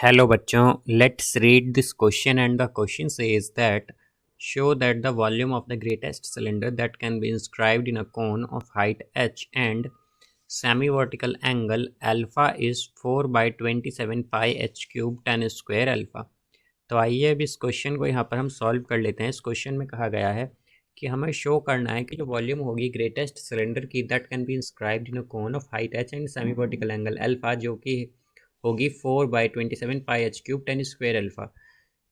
Hello बच्चों, let's read this question and the question says that show that the volume of the greatest cylinder that can be inscribed in a cone of height h and semi-vertical angle alpha is 4 by 27 pi h cube tan square alpha। तो आइए अब इस question को यहाँ पर हम solve कर लेते हैं। इस क्वेश्चन में कहा गया है कि हमें शो करना है कि जो वॉल्यूम होगी ग्रेटेस्ट सिलेंडर की that can be inscribed in a cone of height h and semi vertical angle alpha, जो कि होगी 4 by 27 pi h cube tan square alpha.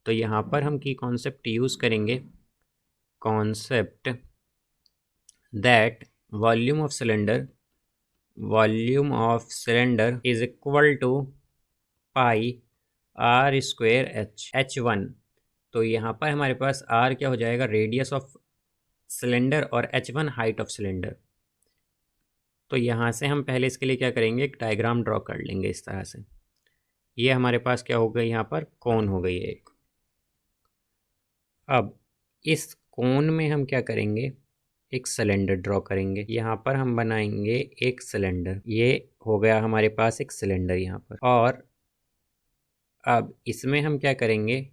तो यहाँ पर हम की कॉन्सेप्ट यूज़ करेंगे, concept that volume of cylinder is equal to pi r square h one. तो यहाँ पर हमारे पास आर क्या हो जाएगा, रेडियस ऑफ सिलेंडर, और h one height of cylinder. तो यहाँ से हम पहले इसके लिए क्या करेंगे, एक डायग्राम ड्रॉ कर लेंगे इस तरह से। ये हमारे पास क्या हो गई, यहाँ पर कोन हो गई है एक। अब इस कोन में हम क्या करेंगे, एक सिलेंडर ड्रॉ करेंगे। यहाँ पर हम बनाएंगे एक सिलेंडर, ये हो गया हमारे पास एक सिलेंडर यहाँ पर। और अब इसमें हम क्या करेंगे,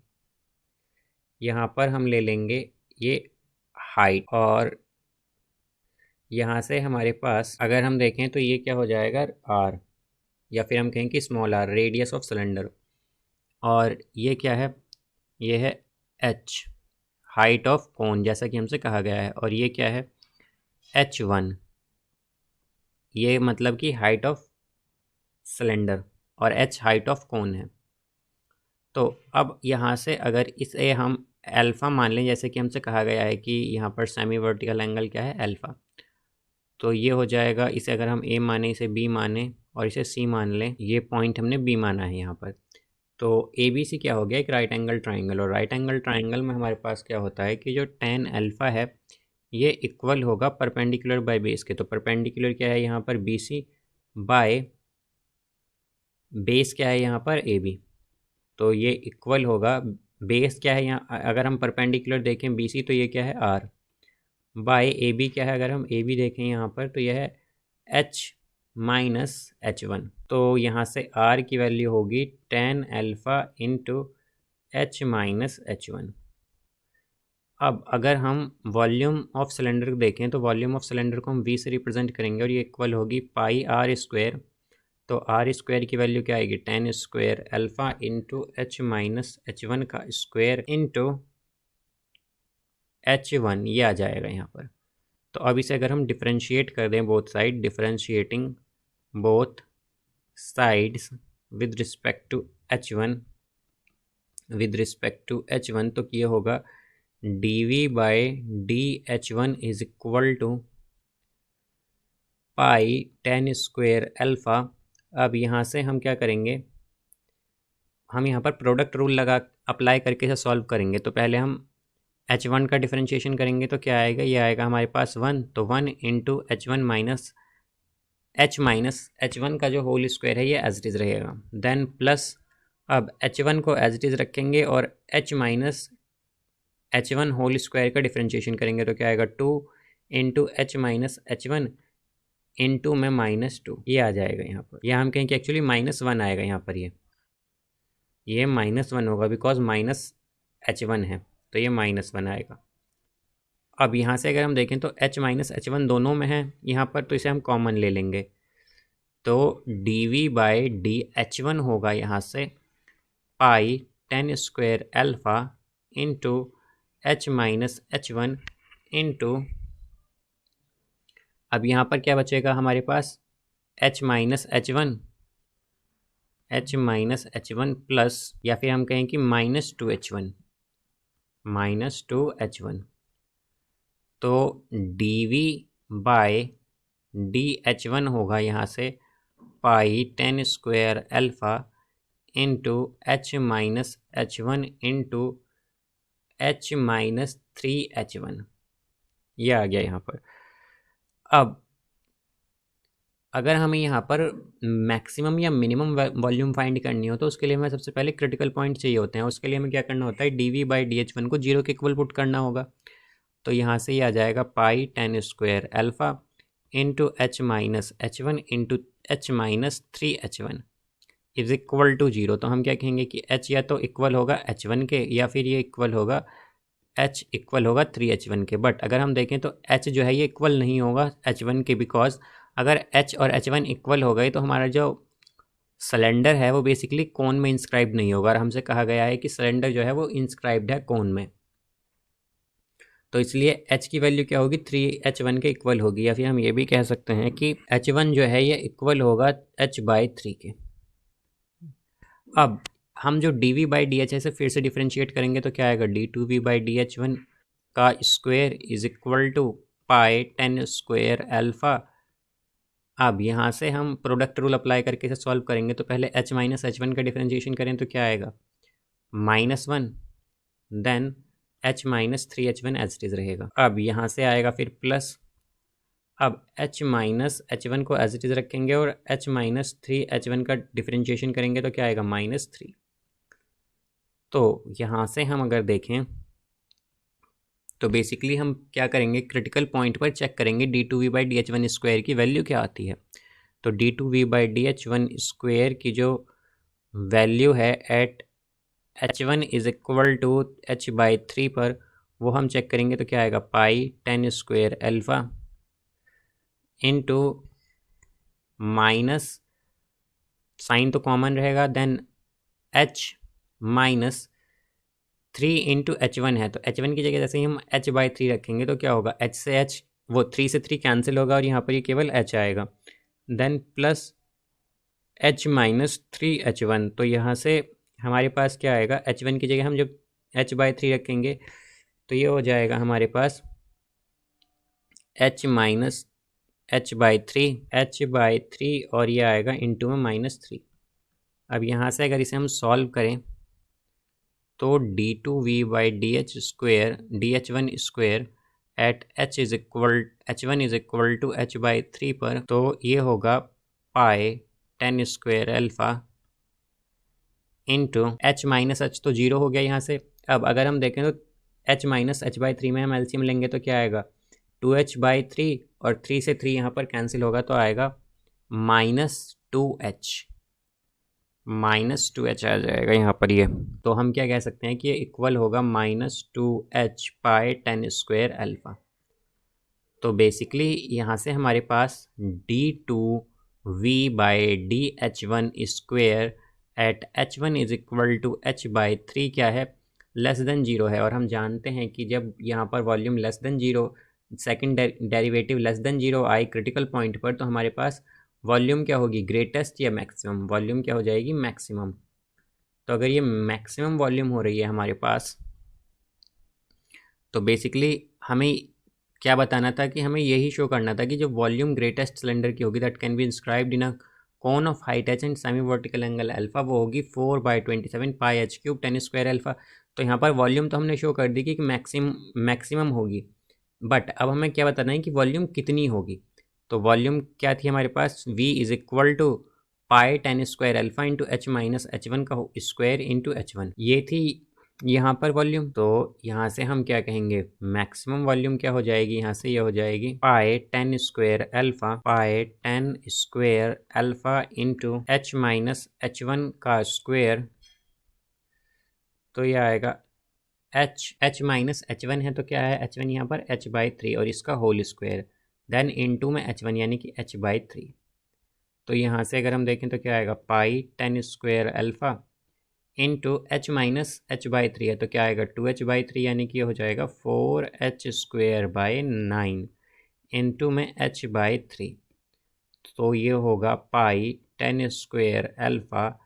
यहाँ पर हम ले लेंगे ये हाइट, और यहाँ से हमारे पास अगर हम देखें तो ये क्या हो जाएगा आर, या फिर हम कहें कि small r, radius of cylinder. और ये क्या है, ये है एच, हाइट ऑफ कोन, जैसा कि हमसे कहा गया है। और ये क्या है, एच वन, ये मतलब कि हाइट ऑफ सिलेंडर, और एच हाइट ऑफ कोन है। तो अब यहाँ से अगर इसे हम अल्फ़ा मान लें, जैसे कि हमसे कहा गया है कि यहाँ पर सेमी वर्टिकल एंगल क्या है, अल्फ़ा। तो ये हो जाएगा, इसे अगर हम ए माने, इसे बी माने और इसे सी मान लें, ये पॉइंट हमने बी माना है यहाँ पर। तो ए बी सी क्या हो गया, एक राइट एंगल ट्राइंगल। और राइट एंगल ट्राइंगल में हमारे पास क्या होता है कि जो टेन अल्फ़ा है ये इक्वल होगा परपेंडिकुलर बाय बेस के। तो परपेंडिकुलर क्या है यहाँ पर, बी सी, बाय बेस क्या है यहाँ पर, ए बी। तो ये इक्वल होगा, बेस क्या है यहाँ, अगर हम परपेंडिकुलर देखें बी सी तो ये क्या है आर, बाय ए बी क्या है, अगर हम ए बी देखें यहाँ पर तो यह है एच माइनस एच वन। तो यहाँ से आर की वैल्यू होगी tan alpha into h minus h one. अब अगर हम वॉल्यूम ऑफ सिलेंडर को देखें तो वॉल्यूम ऑफ सिलेंडर को हम वी से रिप्रेजेंट करेंगे, और ये इक्वल होगी पाई आर स्क्वायर। तो आर स्क्वायर की वैल्यू क्या आएगी, ten square alpha into h minus h one का स्क्वायर इंटू एच वन, ये आ जाएगा यहाँ पर। तो अब इसे अगर हम डिफ्रेंशिएट कर दें both side, differentiating both sides with respect to h one, तो ये होगा d by d h one is equal to pi ten square alpha. अब यहाँ से हम क्या करेंगे, हम यहाँ पर प्रोडक्ट रूल लगा अप्लाई करके इसे सॉल्व करेंगे। तो पहले हम एच वन का डिफरेंशिएशन करेंगे तो क्या आएगा, ये आएगा हमारे पास वन। तो one into h one minus h one का जो होल स्क्वायर है ये एज इट इज़ रहेगा, देन प्लस, अब एच वन को एज इट इज़ रखेंगे और h minus h one whole square का डिफरेंशिएशन करेंगे तो क्या आएगा, two into h minus h one into में माइनस टू, ये आ जाएगा यहाँ पर। या हम कहें कि एक्चुअली माइनस वन आएगा यहाँ पर, ये माइनस वन होगा बिकॉज माइनस एच वन है, तो ये माइनस वन आएगा। अब यहाँ से अगर हम देखें तो एच माइनस एच वन दोनों में है यहाँ पर, तो इसे हम कॉमन ले लेंगे। तो d v by d h one होगा यहाँ से pi ten square alpha into h minus h one into, अब यहाँ पर क्या बचेगा हमारे पास, h minus h one plus, या फिर हम कहें कि माइनस टू एच वन। तो d v by d h one होगा यहाँ से pi ten square alpha into h minus h one into h minus three h one, ये आ गया यहाँ पर। अब अगर हमें यहाँ पर मैक्सिमम या मिनिमम वॉल्यूम फाइंड करनी हो तो उसके लिए हमें सबसे पहले क्रिटिकल पॉइंट चाहिए होते हैं। उसके लिए हमें क्या करना होता है, d v by d h one को जीरो के इक्वल पुट करना होगा। तो यहाँ से ये आ जाएगा pi ten square alpha into h minus h one into h minus three h one. Is equal to 0, तो हम क्या कहेंगे कि h या तो इक्वल होगा h1 के या फिर ये इक्वल होगा h इक्वल होगा 3h1 के। बट अगर हम देखें तो h जो है ये इक्वल नहीं होगा h1 के, बिकॉज अगर h और h1 इक्वल हो गए तो हमारा जो सिलेंडर है वो बेसिकली कोन में इंस्क्राइब नहीं होगा, और हमसे कहा गया है कि सिलेंडर जो है वो इंस्क्राइब्ड है कोन में। तो इसलिए h की वैल्यू क्या होगी, 3h1 के इक्वल होगी, या फिर हम ये भी कह सकते हैं कि h1 जो है ये इक्वल होगा h/3 के। अब हम जो dv/dh है इसे फिर से डिफ्रेंशिएट करेंगे तो क्या आएगा, d2v/dh1 का square is equal to pi 10 square alpha. अब यहाँ से हम प्रोडक्ट रूल अप्लाई करके इसे सॉल्व करेंगे, तो पहले h माइनस h1 का डिफ्रेंशिएशन करें तो क्या आएगा, -1, then h minus 3h1 as it is रहेगा। अब यहाँ से आएगा फिर प्लस, अब h माइनस h1 को एज इट इज़ रखेंगे और h माइनस 3h1 का डिफ्रेंशिएशन करेंगे तो क्या आएगा, -3। तो यहाँ से हम अगर देखें तो बेसिकली हम क्या करेंगे, क्रिटिकल पॉइंट पर चेक करेंगे d2v/dh1 स्क्वायर की वैल्यू क्या आती है। तो d2v/dh1 स्क्वायर की जो वैल्यू है eight h1 is equal to h/3 पर, वो हम चेक करेंगे तो क्या आएगा, pi 10 square alpha into minus, sign तो कॉमन रहेगा, then h minus 3 into h1 है, तो h1 की जगह जैसे ही हम h/3 रखेंगे तो क्या होगा, h से h, वो 3 से 3 कैंसिल होगा और यहाँ पर ये केवल h आएगा, then plus h minus 3h1। तो यहाँ से हमारे पास क्या आएगा, h1 की जगह हम जब h/3 रखेंगे तो ये हो जाएगा हमारे पास h माइनस h/3 और ये आएगा इंटू में -3। अब यहाँ से अगर इसे हम सॉल्व करें तो d2v/dh square dh1 square at h1 is equal to h/3 पर, तो ये होगा pi 10 square alpha into h minus h तो 0 हो गया यहाँ से। अब अगर हम देखें तो h माइनस h/3 में हम एलसीएम लेंगे तो क्या आएगा, 2h/3 और 3 से 3 यहाँ पर कैंसिल होगा तो आएगा -2h आ जाएगा यहाँ पर ये। तो हम क्या कह सकते हैं कि ये इक्वल होगा -2h पाई 10 स्क्वायर अल्फ़ा। तो बेसिकली यहाँ से हमारे पास d2v/dh1 square at h1 is equal to h/3 क्या है, लेस देन 0 है, और हम जानते हैं कि जब यहाँ पर volume less than 0, second derivative less than 0 आए क्रिटिकल पॉइंट पर, तो हमारे पास वॉल्यूम क्या होगी, ग्रेटेस्ट या मैक्सिमम, वॉल्यूम क्या हो जाएगी, मैक्सिमम। तो अगर ये मैक्सिमम वॉल्यूम हो रही है हमारे पास, तो बेसिकली हमें क्या बताना था कि हमें यही शो करना था कि जो वॉल्यूम ग्रेटेस्ट सिलेंडर की होगी that can be inscribed in a cone of height h and semi vertical angle alpha, वो होगी 4/27 पाई h³ 10 स्क्वायर अल्फा। तो यहाँ पर वॉल्यूम तो हमने शो कर दी कि मैक्सिमम होगी, बट अब हमें क्या बताना है कि वॉल्यूम कितनी होगी। तो वॉल्यूम क्या थी हमारे पास, v is equal to pi 10 square alpha into h minus h1 का स्क्वायर इंटू h1, ये थी यहाँ पर वॉल्यूम। तो यहाँ से हम क्या कहेंगे, मैक्सिमम वॉल्यूम क्या हो जाएगी, यहाँ से ये हो जाएगी पाई 10 square alpha into h minus h1 का स्क्वायर, तो ये आएगा h माइनस h1 है तो क्या है, h1 यहाँ पर h/3 और इसका होल स्क्वायर, देन इंटू में h1 यानी कि h/3। तो यहाँ से अगर हम देखें तो क्या आएगा, pi 10 square alpha into h minus h/3 है तो क्या आएगा, 2h/3 यानी कि हो जाएगा 4h² इंटू में h/3। तो ये होगा पाई 10 स्क्वायर अल्फ़ा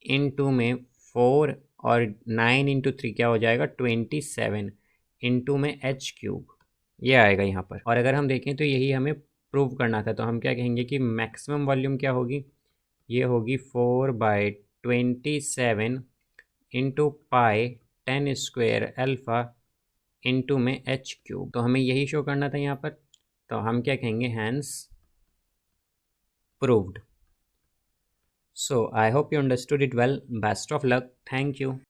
इंटू में 4 और 9 इंटू 3 क्या हो जाएगा, 27 इंटू में h³, ये आएगा यहाँ पर। और अगर हम देखें तो यही हमें प्रूव करना था, तो हम क्या कहेंगे कि मैक्सिमम वॉल्यूम क्या होगी, ये होगी 4/27 into pi 10 square alpha into में h³। तो हमें यही शो करना था यहाँ पर, तो हम क्या कहेंगे, hence proved. So I hope you understood it well. Best of luck. Thank you.